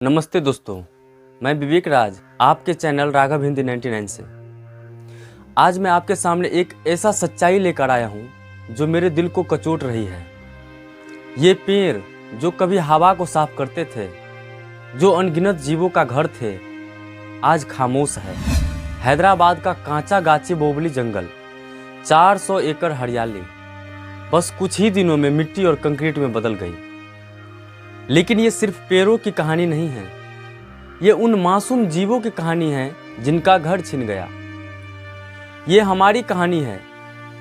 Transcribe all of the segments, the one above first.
नमस्ते दोस्तों, मैं विवेक राज आपके चैनल राघव हिंदी 99 से आज मैं आपके सामने एक ऐसा सच्चाई लेकर आया हूँ जो मेरे दिल को कचोट रही है। ये पेड़ जो कभी हवा को साफ करते थे, जो अनगिनत जीवों का घर थे, आज खामोश है। हैदराबाद का कांचा गाची बोबली जंगल, 400 एकड़ हरियाली बस कुछ ही दिनों में मिट्टी और कंक्रीट में बदल गई। लेकिन ये सिर्फ पेड़ों की कहानी नहीं है, ये उन मासूम जीवों की कहानी है जिनका घर छिन गया। ये हमारी कहानी है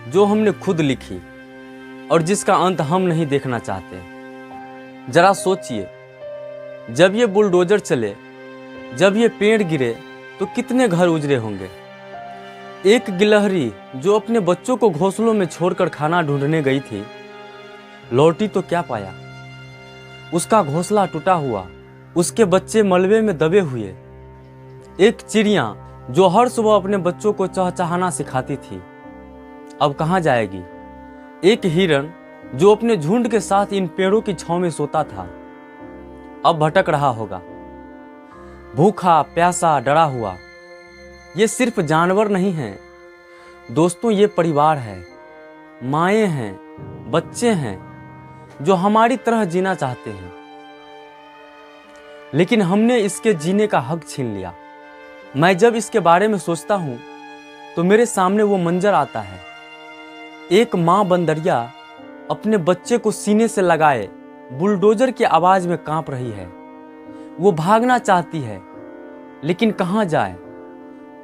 जो हमने खुद लिखी और जिसका अंत हम नहीं देखना चाहते। जरा सोचिए, जब ये बुलडोजर चले, जब ये पेड़ गिरे तो कितने घर उजड़े होंगे। एक गिलहरी जो अपने बच्चों को घोंसलों में छोड़कर खाना ढूंढने गई थी, लौटी तो क्या पाया? उसका घोंसला टूटा हुआ, उसके बच्चे मलबे में दबे हुए। एक चिड़िया जो हर सुबह अपने बच्चों को चहचहाना सिखाती थी, अब कहाँ जाएगी? एक हिरन जो अपने झुंड के साथ इन पेड़ों की छांव में सोता था, अब भटक रहा होगा, भूखा प्यासा डरा हुआ। ये सिर्फ जानवर नहीं हैं दोस्तों, ये परिवार है, माएँ हैं, बच्चे हैं जो हमारी तरह जीना चाहते हैं, लेकिन हमने इसके जीने का हक छीन लिया। मैं जब इसके बारे में सोचता हूं तो मेरे सामने वो मंजर आता है। एक माँ बंदरिया अपने बच्चे को सीने से लगाए बुलडोजर की आवाज में कांप रही है। वो भागना चाहती है, लेकिन कहां जाए?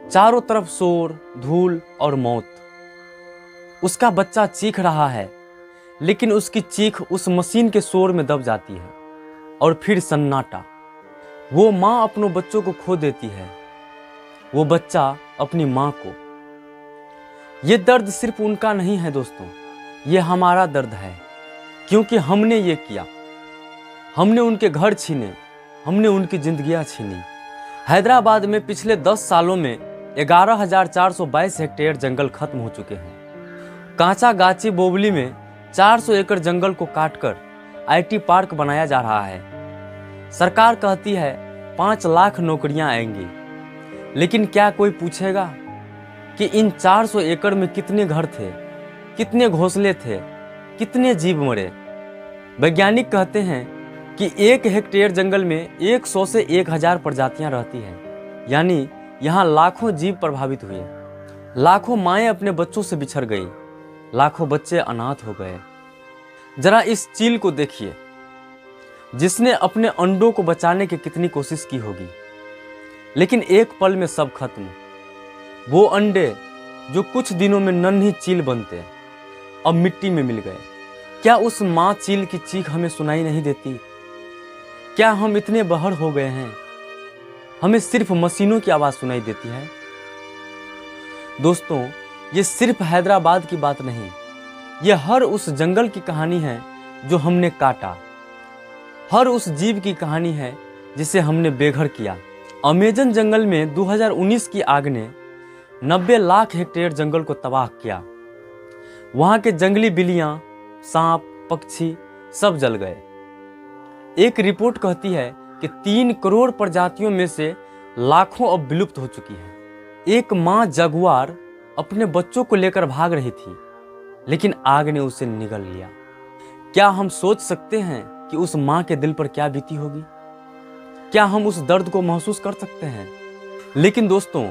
चारों तरफ शोर, धूल और मौत। उसका बच्चा चीख रहा है, लेकिन उसकी चीख उस मशीन के शोर में दब जाती है। और फिर सन्नाटा। वो माँ अपनों बच्चों को खो देती है, वो बच्चा अपनी माँ को। ये दर्द सिर्फ उनका नहीं है दोस्तों, ये हमारा दर्द है, क्योंकि हमने ये किया। हमने उनके घर छीने, हमने उनकी जिंदगियां छीनी। हैदराबाद में पिछले 10 सालों में 11,422 हेक्टेयर जंगल खत्म हो चुके हैं। कांचा गाची बोबली में 400 एकड़ जंगल को काटकर IT पार्क बनाया जा रहा है। सरकार कहती है 5 लाख नौकरियां आएंगी, लेकिन क्या कोई पूछेगा कि इन 400 एकड़ में कितने घर थे, कितने घोंसले थे, कितने जीव मरे? वैज्ञानिक कहते हैं कि 1 हेक्टेयर जंगल में 100 से 1000 प्रजातियां रहती हैं, यानी यहाँ लाखों जीव प्रभावित हुए। लाखों माएँ अपने बच्चों से बिछड़ गई, लाखों बच्चे अनाथ हो गए। जरा इस चील को देखिए, जिसने अपने अंडों को बचाने की कितनी कोशिश की होगी, लेकिन एक पल में सब खत्म। वो अंडे जो कुछ दिनों में नन्ही चील बनते, अब मिट्टी में मिल गए। क्या उस माँ चील की चीख हमें सुनाई नहीं देती? क्या हम इतने बहर हो गए हैं, हमें सिर्फ मशीनों की आवाज सुनाई देती है? दोस्तों, ये सिर्फ हैदराबाद की बात नहीं, ये हर उस जंगल की कहानी है जो हमने काटा, हर उस जीव की कहानी है जिसे हमने बेघर किया। अमेजन जंगल में 2019 की आग ने 90 लाख हेक्टेयर जंगल को तबाह किया। वहां के जंगली बिल्लियां, सांप, पक्षी सब जल गए। एक रिपोर्ट कहती है कि 3 करोड़ प्रजातियों में से लाखों अब विलुप्त हो चुकी हैं। एक माँ जगुआर अपने बच्चों को लेकर भाग रही थी, लेकिन आग ने उसे निगल लिया। क्या हम सोच सकते हैं कि उस माँ के दिल पर क्या बीती होगी? क्या हम उस दर्द को महसूस कर सकते हैं? लेकिन दोस्तों,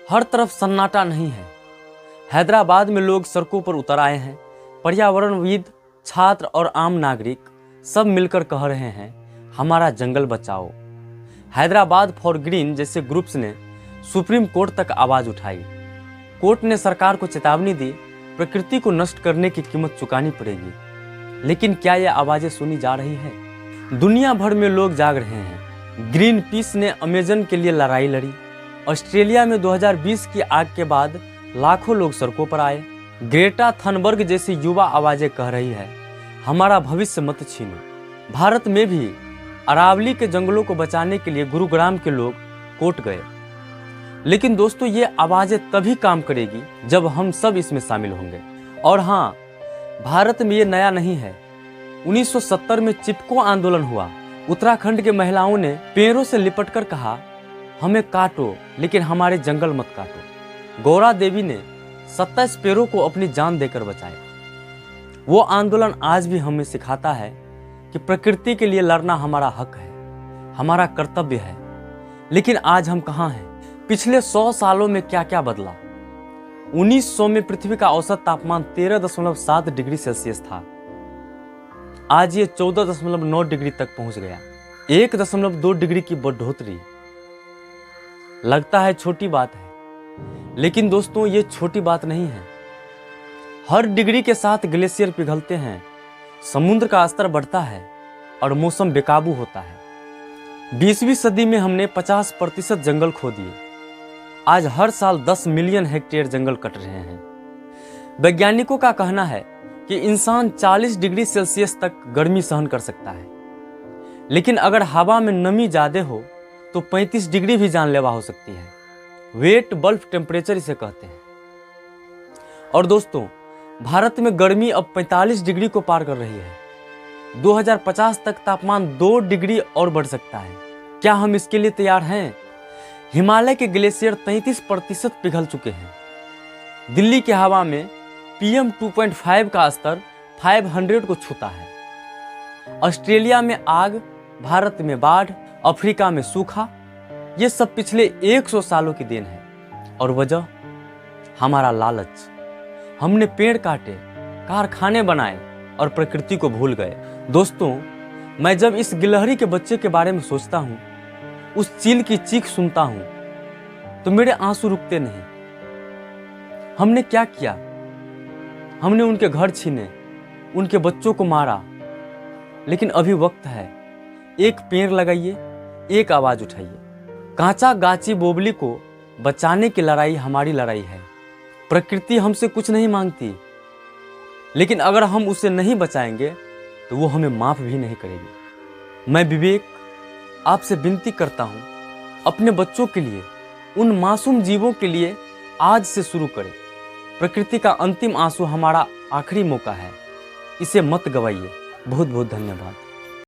हर तरफ सन्नाटा नहीं है। हैदराबाद में लोग सड़कों पर उतर आए हैं। पर्यावरणविद, छात्र और आम नागरिक सब मिलकर कह रहे हैं, हमारा जंगल बचाओ। हैदराबाद फॉर ग्रीन जैसे ग्रुप्स ने सुप्रीम कोर्ट तक आवाज उठाई। कोर्ट ने सरकार को चेतावनी दी, प्रकृति को नष्ट करने की कीमत चुकानी पड़ेगी। लेकिन क्या यह आवाजें सुनी जा रही है? दुनिया भर में लोग जाग रहे हैं। ग्रीन पीस ने अमेजन के लिए लड़ाई लड़ी। ऑस्ट्रेलिया में 2020 की आग के बाद लाखों लोग सड़कों पर आए। ग्रेटा थनबर्ग जैसी युवा आवाजें कह रही है, हमारा भविष्य मत छीनो। भारत में भी अरावली के जंगलों को बचाने के लिए गुरुग्राम के लोग कोर्ट गए। लेकिन दोस्तों, ये आवाजें तभी काम करेगी जब हम सब इसमें शामिल होंगे। और हाँ, भारत में ये नया नहीं है। 1970 में चिपको आंदोलन हुआ, उत्तराखंड के महिलाओं ने पेड़ों से लिपटकर कहा, हमें काटो लेकिन हमारे जंगल मत काटो। गौरा देवी ने 27 पेड़ों को अपनी जान देकर बचाया। वो आंदोलन आज भी हमें सिखाता है कि प्रकृति के लिए लड़ना हमारा हक है, हमारा कर्तव्य है। लेकिन आज हम कहाँ हैं? पिछले 100 सालों में क्या क्या बदला? 1900 में पृथ्वी का औसत तापमान 13.7 डिग्री सेल्सियस था। आज ये 14.9 डिग्री तक पहुंच गया। 1.2 डिग्री की बढ़ोतरी लगता है छोटी बात है, लेकिन दोस्तों ये छोटी बात नहीं है। हर डिग्री के साथ ग्लेशियर पिघलते हैं, समुद्र का स्तर बढ़ता है और मौसम बेकाबू होता है। 20वीं सदी में हमने 50% जंगल खो दिए। आज हर साल 10 मिलियन हेक्टेयर जंगल कट रहे हैं। वैज्ञानिकों का कहना है कि इंसान 40 डिग्री सेल्सियस तक गर्मी सहन कर सकता है, लेकिन अगर हवा में नमी ज्यादा हो तो 35 डिग्री भी जानलेवा हो सकती है। वेट बल्ब टेम्परेचर इसे कहते हैं। और दोस्तों, भारत में गर्मी अब 45 डिग्री को पार कर रही है। 2050 तक तापमान 2 डिग्री और बढ़ सकता है। क्या हम इसके लिए तैयार हैं? हिमालय के ग्लेशियर 33% पिघल चुके हैं। दिल्ली की हवा में PM 2.5 का स्तर 500 को छूता है। ऑस्ट्रेलिया में आग, भारत में बाढ़, अफ्रीका में सूखा, ये सब पिछले 100 सालों की देन है। और वजह हमारा लालच। हमने पेड़ काटे, कारखाने बनाए और प्रकृति को भूल गए। दोस्तों, मैं जब इस गिलहरी के बच्चे के बारे में सोचता हूँ, उस चील की चीख सुनता हूँ, तो मेरे आंसू रुकते नहीं। हमने क्या किया? हमने उनके घर छीने, उनके बच्चों को मारा। लेकिन अभी वक्त है, एक पेड़ लगाइए, एक आवाज उठाइए। कांचा गाची बोबली को बचाने की लड़ाई हमारी लड़ाई है। प्रकृति हमसे कुछ नहीं मांगती, लेकिन अगर हम उसे नहीं बचाएंगे तो वो हमें माफ भी नहीं करेगी। मैं विवेक आपसे विनती करता हूं, अपने बच्चों के लिए, उन मासूम जीवों के लिए आज से शुरू करें। प्रकृति का अंतिम आंसू हमारा आखिरी मौका है, इसे मत गवाइए। बहुत बहुत धन्यवाद।